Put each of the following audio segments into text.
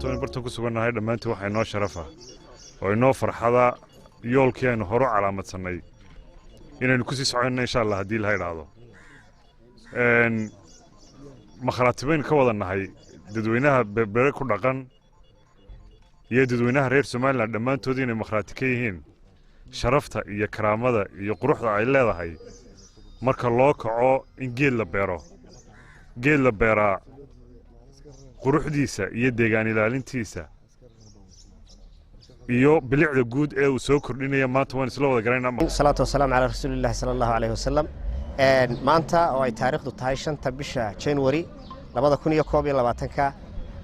maanta in bartan ku sugannahay dhammaantii waxaa inoo sharafa oo inoo farxada yoolkii aynu hore calaamadsanay inaynu ku sii soconno insha Allah haddii la yiraahdo makhraatibayn ka wada nahay dadweynaha berbere ku dhaqan iyo dadweynaha reer Soomaaliland dhammaantood inay makhraati ka yihiin sharafta iyo karaamada iyo quruxda ay leedahay marka loo kaco in geed la beeraa quruxdiisa iyo deegaan ilaalintiisa iyo bilicda guud ee uu soo kordhinaya maanta waan isla wada garanaa salaatu wassalaam ala rasuulillaah sallallahu alayhi wasallam maanta oo ay taariikhdu tahay 5 bisha January 2021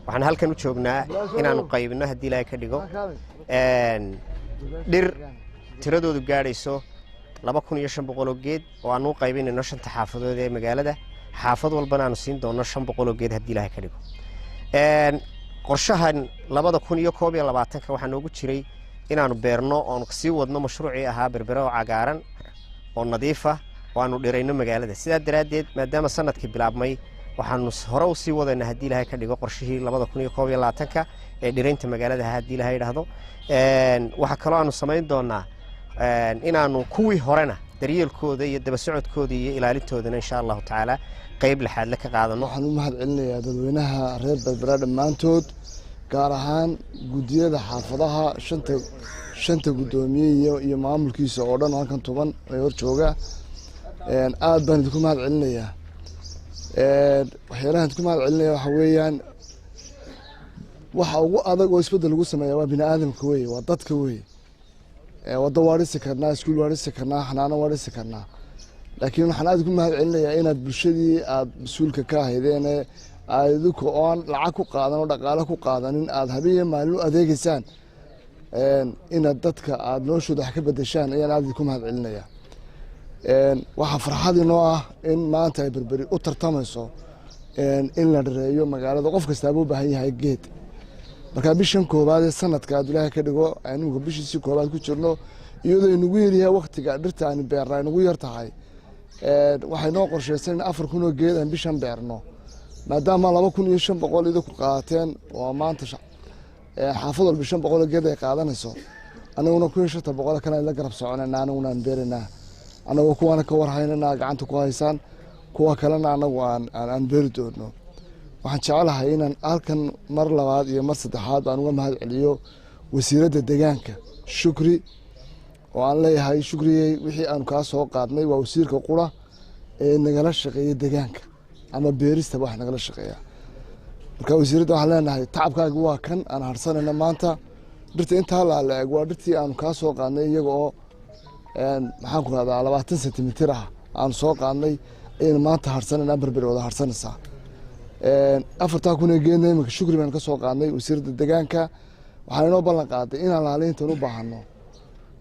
waxaan halkan u joognaa inaan qaybino hadii Ilaahay ka dhigo dhir tiradoodu gaadhayso 2500 geed oo aan u qaybinayno 5 xaafadood ee magaalada xaafad walbana aan siin doono 500 geed hadii Ilaahay ka dhigo qorshahan 2021 waxaa noogu jiray inaanu beerno oo sii wadno mashruucii ahaa berbere oo cagaaran oo nadiif ah oo aanu dhirayno magaalada sidaa daraadeed maadaama sanadkii bilaabmay waxaanu hore u sii wadana hadii Ilaahay ka dhigo qorshihii 2021 ee dhiraynta magaalada hadii Ilaahay yiraahdo waxa kale oo aanu sameyn doonaa inaanu kuwii horena daryeelkooda iyo daba socodkooda iyo ilaalintoodana insha Allah taala qayb laxaad la ka qaadano waxaan u mahad celinayaa dadweynaha reer berbera dhammaantood gaar ahaan gudiyada xaafadaha shanta gudoomiye iyo maamulkiisa oo dhan halkan toban ay hor jooga aad baan idinku mahad celinayaa waxyaalahan idinku mahad celinayaa waxa weeyaan waxa ugu adag oo isbedel lagu sameeyaa waa bini'aadamka weeye waa dadka weeye wada waarisi karnaa iskuul waarisi karnaa xanaano waarisi karnaa laakiin waxaan aad ku mahad celinayaa inaad bulshadii aad mas-uulka ka ahaydeen aadku oon lacag ku qaadan oo dhaqaale ku qaadanin aad habeen maalin u adeegaysaan inaad dadka aad noloshooda wax ka bedeshaan ayaan aad ku mahad celinayaa waxa farxad inoo ah in maanta ay berberi u tartamayso in la dhareeyo magaalada qof kasta u baahan yahay geed marka bishan koobaad ee sanadka aad Ilaahay ka dhigo aynu bishiisii koobaad ku jirno iyadoo inagu yiriyaa waqtiga dhirta aan beernaa inagu yar tahay waxay noo qorsheysan 4,000 oo geed aan bishan beerno maadaama 2,500 idinku qaateen oo maanta xaafad walba 500 oo geed ay qaadanayso anaguna 1,700 kale la garab soconayna anaguna aan beerinaa anagu kuwana ka warhaynana gacanta ku haysaan kuwa kalena anagu aan beeri doono waxaan jecelahay inaan halkan mar labaad iyo mar saddexaad aan uga mahad celiyo wasiiradda deegaanka Shukri oo aan leeyahay Shukriyay wixii aan ka soo qaadnay waa wasiirka qura ee nagala shaqeeya deegaanka ama beerista wax nagala shaqeeya marka wasiiradda waxaan leenahay tacabkaaga waa kan aan harsanayna maanta dhirta inta la eeg waa dhirtii aan ka soo qaadnay iyaga oo maxaan ku radaa 20 cm ah aan soo qaadnay in maanta harsanayna berberi wada harsanaysa 4,000 geedna imika Shukri baan ka soo qaadnay wasiiradda deegaanka waxaan inoo ballan qaaday inaan laaleyntan u baahano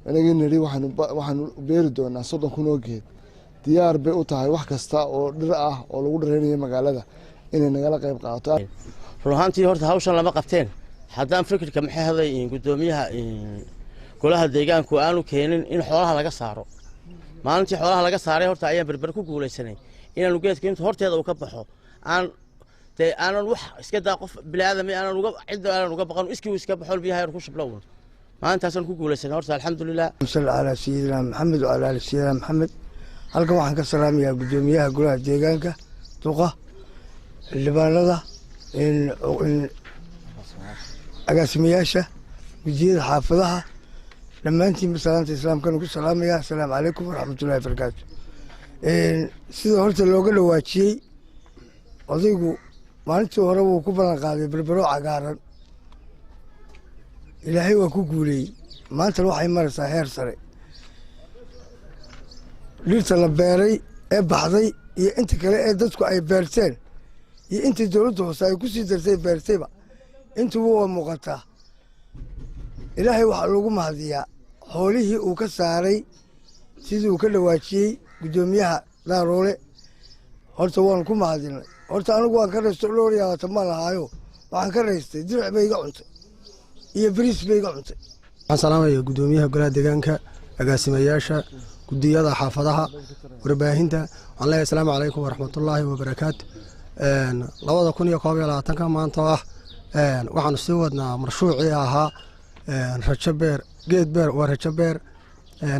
anagii niri waxaan beeri doonaa 30,000 oo geed diyaar bay u tahay wax kasta oo dhir ah oo lagu dhareynayo magaalada inay nagala qayb qaato ruuxantii horta hawshan lama qabteen haddaan fikirka maxay haday gudoomiyaha golaha deegaanku aanu keenin in xoolaha laga saaro maalintii xoolaha laga saaray horta ayaan berber ku guuleysanay inaanu geedka inta horteeda uu ka baxo aanan wax iska daa qof bilaadan aanan uga baqan iskii iska baxo biyaha ku shublow maantaasan ku guuleysanay horta alxamdulillah sallallahu ala sayyidina maxamed wa ala ali sayyidina maxamed halkan waxaan ka salaamayaa gudoomiyaha golaha deegaanka duqa xildhibaanada in agaasimayaasha gudiyada xaafadaha dhammaantiin salaanta islaamka ku salaamaya assalaamu calaykum wa rahmatullahi wa barakaatuh sida horta looga dhawaajiyay odaygu maalintii hore wuu ku ballan qaaday berbero cagaaran ilaahay waa ku guuleeyey maanta waxay maraysaa heer sare dhirta la beeray ee baxday iyo inta kale ee dadku ay beerteen iyo inta dowladda hoose ay ku sii dartay beertayba intuba waa muuqataa ilaahay waxaa loogu mahadiyaa xoolihii uu ka saaray sidii uu ka dhawaajiyey gudoomiyaha daaroole horta waan ku mahadinay horta anigu waan ka raysto looriyaata ma lahaayo waxaan ka raystay dirac bay iga cuntay iyo bariis bay iga cuntay waxaan salaamayaa gudoomiyaha golaha deegaanka agaasimayaasha gudiyada xaafadaha warbaahinta waxaan leeyahay assalaamu calaykum waraxmatullaahi wabarakaatu 2021 maanta ah waxaanu sii wadnaa marshuucii ahaa rajo beer geed beer waa rajo beer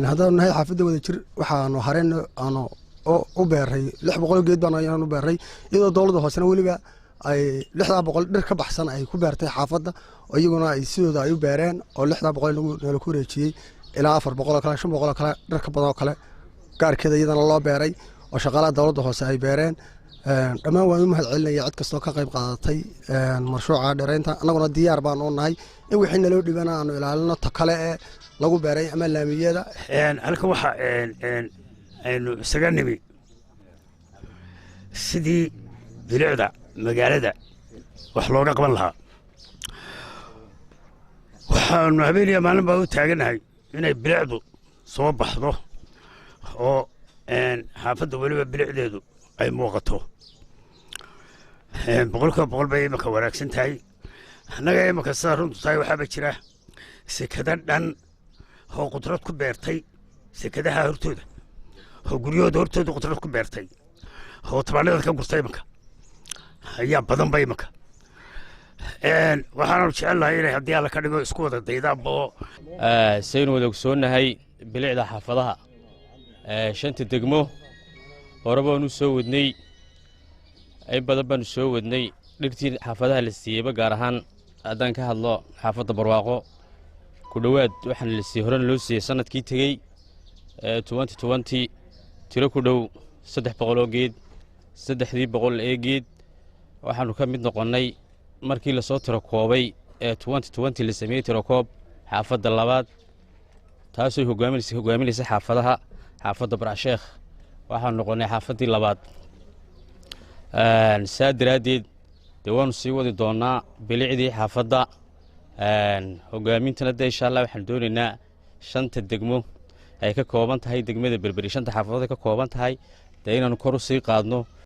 haddaanu nahay xaafadda wada jir waxaanu hareen aanu u beeray 600 geed baan ayaanu beeray iyadoo dowladda hoosena weliba ay 600 dhir ka baxsan ay ku beertay xaafadda oo iyaguna ay sidooda ay u beereen oo 600 lagu wareejiyey ilaa 400 kale 500 kale dhir ka badan oo kale gaarkeeda iyadana loo beeray oo shaqaalaha dowladda hoose ay beereen dhammaan waan u mahadcelinaya cid kastoo ka qayb qaadatay marshuuca dheeraynta annaguna diyaar baan u nahay in wixii naloo dhibana aanu ilaalino ta kale ee lagu beeray ama laamiyada halka waxa aynu isaga nimi sidii bilicda magaalada wax looga qaban lahaa waxaanu habeeniya maalin baa u taaganahay inay bilicdu soo baxdo oo xaafadda weliba bilicdeedu ay muuqato boqolkiiba boqol bay imika wanaagsan tahay annaga imika sidaa runtu tahay waxaaba jira sekada dhan oo qudrad ku beertay sekadaha hortooda oo guryahooda hortooda qudrad ku beertay oo tabaanada ka gurtay imika ayaa badan ba imika waxaanu jecelnahay inay haddii alla ka dhigo isku wada daydaanba oo saynu wada ogsoonahay bilicda xaafadaha shanta degmo hore baanu soo wadnay ay badan baanu soo wadnay dhirtii xaafadaha la siiyeyba gaar ahaan haddaan ka hadlo xaafadda barwaaqo ku dhowaad waxaan la siiyey horena loo siiyey sanadkii tegey 2020 tiro ku dhow 300 oo geed 300 ee geed waxaanu ka mid noqonnay markii lasoo tiro koobay 2020 la sameeyey tiro koob xaafadda labaad taasoo hogaaminaysa xaafadaha xaafadda Barasheekh waxaan noqonnay xaafaddii labaad saa daraaddeed dee waanu sii wadi doonaa bilicdii xaafadda hogaamintana dee insha allah waxaan doonaynaa 5 degmo ay ka kooban tahay degmada Berberi 5 xaafadood ay ka kooban tahay dee inaanu kor u sii qaadno